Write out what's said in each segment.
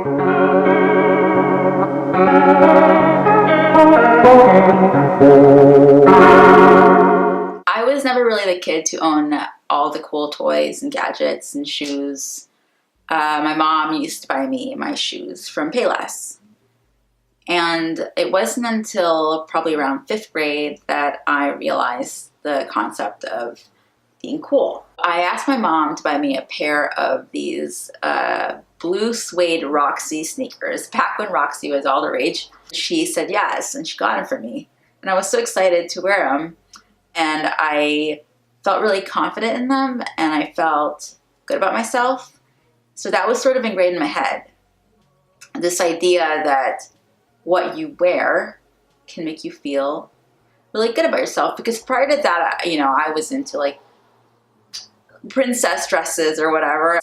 I was never really the kid to own all the cool toys and gadgets and shoes. My mom used to buy me my shoes from Payless. And it wasn't until probably around 5th grade that I realized the concept of being cool. I asked my mom to buy me a pair of these blue suede Roxy sneakers, back when Roxy was all the rage. She said yes, and she got them for me. And I was so excited to wear them. And I felt really confident in them, and I felt good about myself. So that was sort of ingrained in my head. This idea that what you wear can make you feel really good about yourself. Because prior to that, I was into like princess dresses or whatever.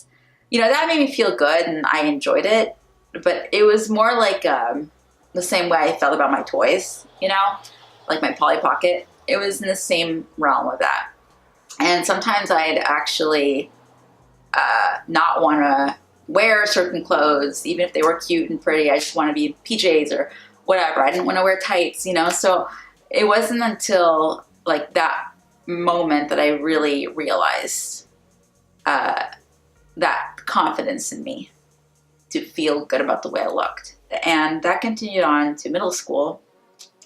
That made me feel good and I enjoyed it. But it was more like the same way I felt about my toys, like my Polly Pocket. It was in the same realm of that. And sometimes I'd actually not want to wear certain clothes, even if they were cute and pretty. I just want to be PJs or whatever. I didn't want to wear tights, So it wasn't until like that moment that I really realized that confidence in me to feel good about the way I looked. And that continued on to middle school,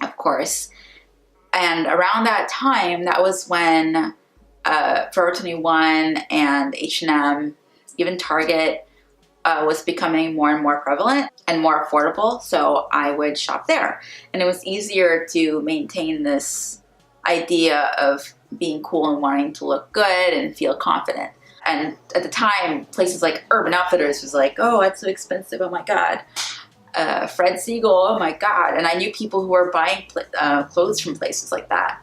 of course. And around that time, that was when Forever 21 and H&M, even Target, was becoming more and more prevalent and more affordable. So I would shop there. And it was easier to maintain this idea of being cool and wanting to look good and feel confident. And at the time, places like Urban Outfitters was like, oh, that's so expensive. Oh my God. Fred Siegel, oh my God. And I knew people who were buying clothes from places like that.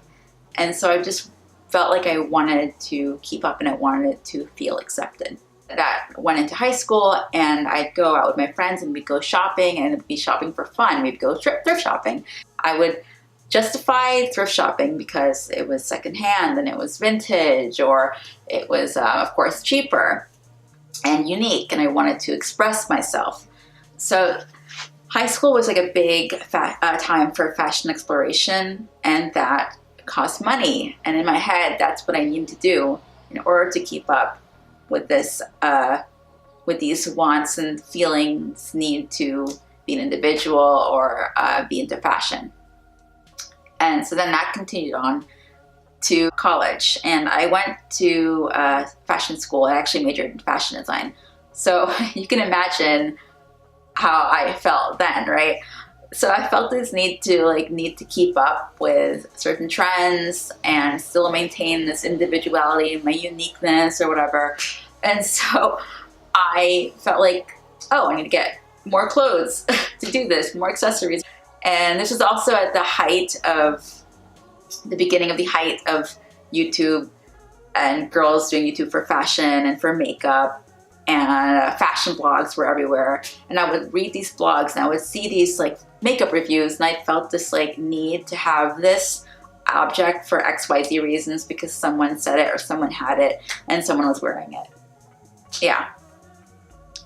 And so I just felt like I wanted to keep up and I wanted to feel accepted. That went into high school, and I'd go out with my friends and we'd go shopping, and it'd be shopping for fun. We'd go thrift shopping. I would justify thrift shopping because it was secondhand and it was vintage, or it was, of course, cheaper and unique, and I wanted to express myself. So high school was like a big time for fashion exploration, and that cost money. And in my head, that's what I needed to do in order to keep up with this, with these wants and feelings, need to be an individual or be into fashion. And so then that continued on to college, and I went to fashion school. I actually majored in fashion design. So you can imagine how I felt then, right? So I felt this need to keep up with certain trends and still maintain this individuality, my uniqueness or whatever. And so I felt like, oh, I need to get more clothes to do this, more accessories. And this was also at the beginning of the height of YouTube and girls doing YouTube for fashion and for makeup. And fashion blogs were everywhere. And I would read these blogs and I would see these like makeup reviews, and I felt this like need to have this object for XYZ reasons because someone said it or someone had it and someone was wearing it. Yeah.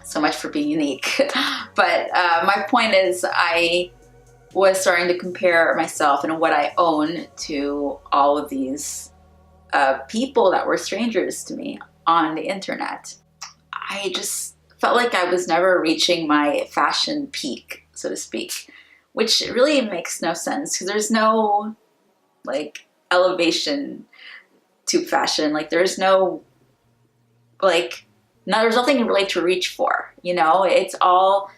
So much for being unique. But my point is, I was starting to compare myself and what I own to all of these people that were strangers to me on the internet. I just felt like I was never reaching my fashion peak, so to speak, which really makes no sense because there's no like elevation to fashion. Like there's no there's nothing really to reach for, It's all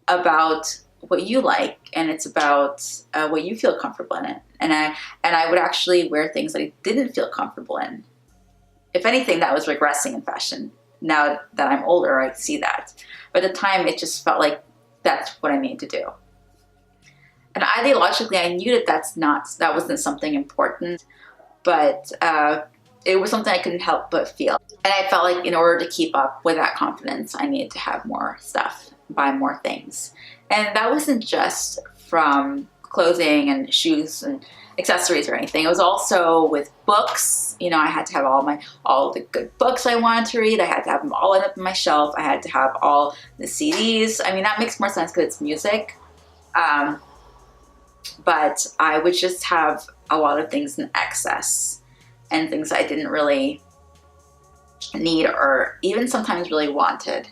about what you like, and it's about what you feel comfortable in it. And I would actually wear things that I didn't feel comfortable in. If anything, that was regressing in fashion. Now that I'm older, I see that. But at the time, it just felt like that's what I needed to do. And ideologically, I knew that wasn't something important, but it was something I couldn't help but feel. And I felt like in order to keep up with that confidence, I needed to have more stuff, buy more things. And that wasn't just from clothing and shoes and accessories or anything. It was also with books. You know, I had to have all the good books I wanted to read. I had to have them all up on my shelf. I had to have all the CDs. I mean, that makes more sense because it's music. But I would just have a lot of things in excess and things I didn't really need or even sometimes really wanted.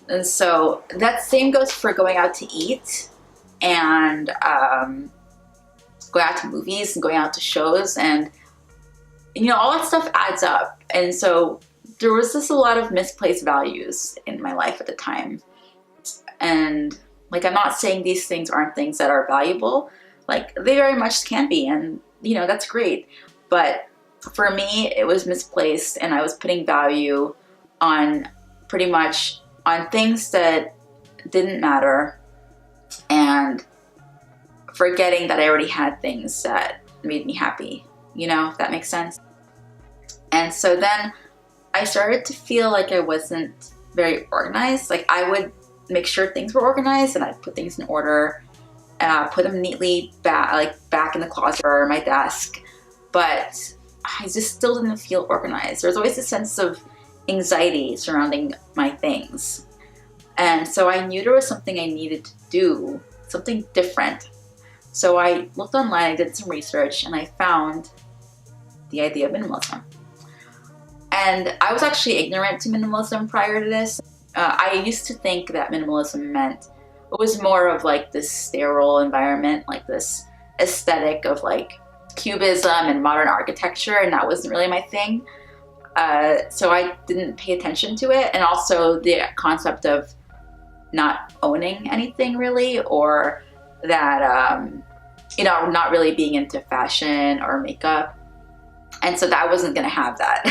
And so that same goes for going out to eat and going out to movies and going out to shows, and you know, all that stuff adds up. And so there was just a lot of misplaced values in my life at the time. And like, I'm not saying these things aren't things that are valuable. Like, they very much can be, and you know, that's great. But for me, it was misplaced, and I was putting value on pretty much on things that didn't matter, and forgetting that I already had things that made me happy, you know, if that makes sense. And so then I started to feel like I wasn't very organized. Like, I would make sure things were organized and I'd put things in order, put them neatly back in the closet or my desk, but I just still didn't feel organized. There was always a sense of anxiety surrounding my things. And so I knew there was something I needed to do, something different. So I looked online, I did some research, and I found the idea of minimalism. And I was actually ignorant to minimalism prior to this. I used to think that minimalism meant it was more of like this sterile environment, like this aesthetic of like cubism and modern architecture, and that wasn't really my thing. So I didn't pay attention to it. And also the concept of not owning anything really, or that, you know, not really being into fashion or makeup. And so that wasn't gonna have that.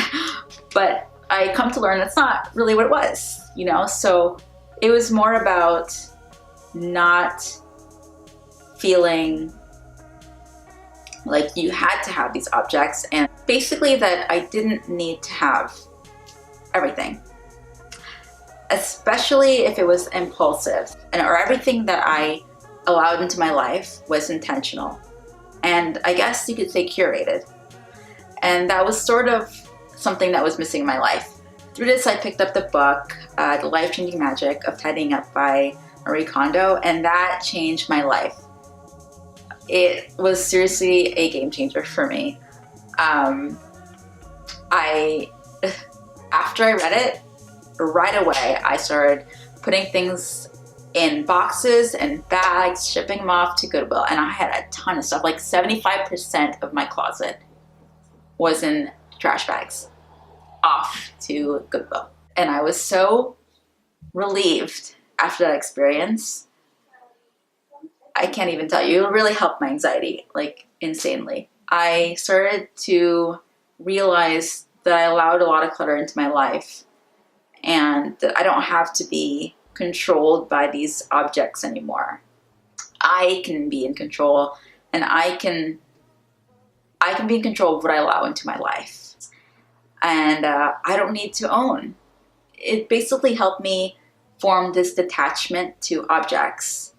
But I come to learn that's not really what it was, you know? So it was more about not feeling like you had to have these objects, and basically that I didn't need to have everything, especially if it was impulsive, or everything that I allowed into my life was intentional, and I guess you could say curated. And that was sort of something that was missing in my life. Through this, I picked up the book, The Life-Changing Magic of Tidying Up by Marie Kondo, and that changed my life. It was seriously a game changer for me. After I read it, right away, I started putting things in boxes and bags, shipping them off to Goodwill, and I had a ton of stuff. Like 75% of my closet was in trash bags, off to Goodwill. And I was so relieved after that experience. I can't even tell you. It really helped my anxiety, like insanely. I started to realize that I allowed a lot of clutter into my life, and that I don't have to be controlled by these objects anymore. I can be in control, and I can be in control of what I allow into my life. And I don't need to own. It basically helped me form this detachment to objects.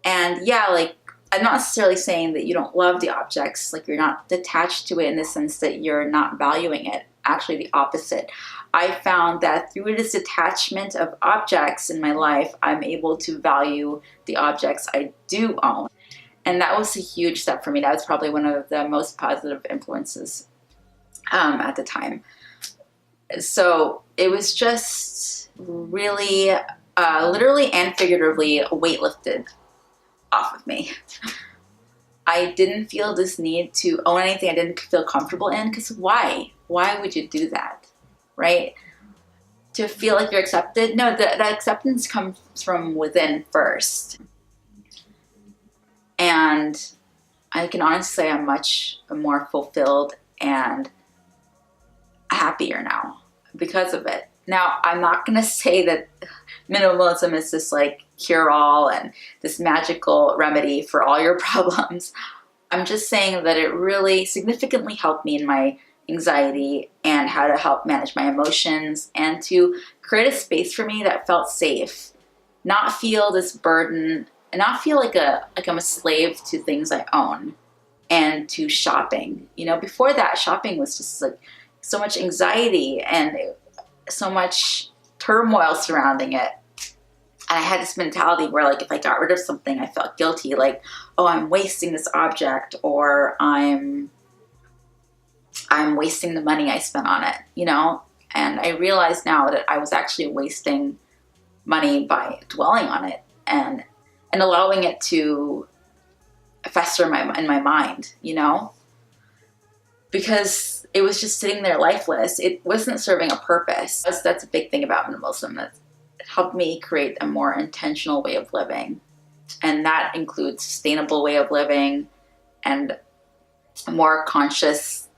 And yeah, like, I'm not necessarily saying that you don't love the objects, like you're not detached to it in the sense that you're not valuing it. Actually, the opposite. I found that through this detachment of objects in my life, I'm able to value the objects I do own. And that was a huge step for me. That was probably one of the most positive influences at the time. So it was just really, literally and figuratively, a weight lifted off of me. I didn't feel this need to own anything I didn't feel comfortable in, because why? Why would you do that, right? To feel like you're accepted? No, that acceptance comes from within first. And I can honestly say I'm much more fulfilled and happier now because of it. Now, I'm not going to say that minimalism is this like cure-all and this magical remedy for all your problems. I'm just saying that it really significantly helped me in my anxiety and how to help manage my emotions and to create a space for me that felt safe, not feel this burden, and not feel like I'm a slave to things I own. and to shopping. You know, before that, shopping was just like so much anxiety and so much turmoil surrounding it. And I had this mentality where, like, if I got rid of something, I felt guilty, like, oh, I'm wasting this object, or I'm wasting the money I spent on it, you know? And I realize now that I was actually wasting money by dwelling on it and allowing it to fester in my mind, you know? Because it was just sitting there lifeless. It wasn't serving a purpose. That's a big thing about minimalism. It helped me create a more intentional way of living. And that includes sustainable way of living and a more conscious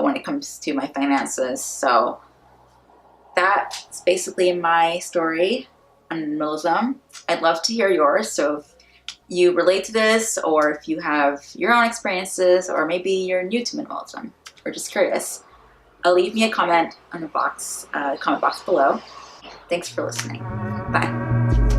when it comes to my finances. So that's basically my story on minimalism. I'd love to hear yours. So if you relate to this, or if you have your own experiences, or maybe you're new to minimalism or just curious, leave me a comment on the comment box below. Thanks for listening. Bye.